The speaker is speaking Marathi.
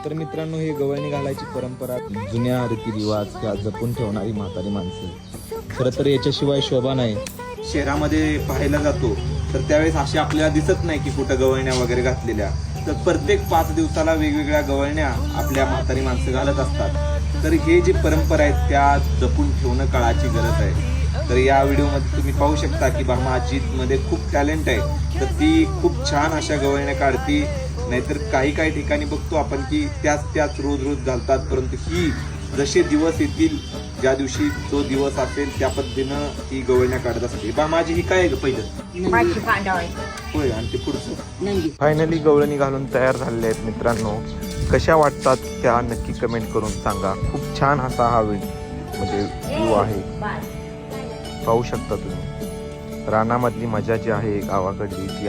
तर मित्रांनो, हे गवळणी घालायची परंपरा जुन्या रीतिरिवाज त्या जपून ठेवणारी म्हातारी माणसं. खरं तर याच्याशिवाय शोभा नाही. शहरामध्ये पाहायला जातो तर त्यावेळेस असे आपल्याला दिसत नाही की कुठं गवळण्या वगैरे घातलेल्या. तर प्रत्येक 5 दिवसाला वेगवेगळ्या गवळण्या आपल्या म्हातारी माणसं घालत असतात. तर हे जी परंपरा आहेत त्या जपून ठेवणं काळाची गरज आहे. तर या व्हिडिओमध्ये तुम्ही पाहू शकता की भामा मध्ये खूप टॅलेंट आहे. तर ती खूप छान अशा गवळण्या काढती. नाहीतर काही ठिकाणी बघतो आपण की त्याच रोज घालतात. परंतु ही जसे दिवस येतील, ज्या दिवशी जो दिवस असेल त्या पद्धतीनं ही गवळण्या काढत असते. माझी ही काय आहे पहिलं? माझी पांडव आहे. होय, आणि ते पुढचं नंदी. फायनली गवळणी घालून तयार झालेले आहेत मित्रांनो. कशा वाटतात त्या नक्की कमेंट करून सांगा. खूप छान असा हा म्हणजे व्ह्यू आहे, पाहू शकता तुम्ही. रानामधली मजा जी आहे गावाकडली ती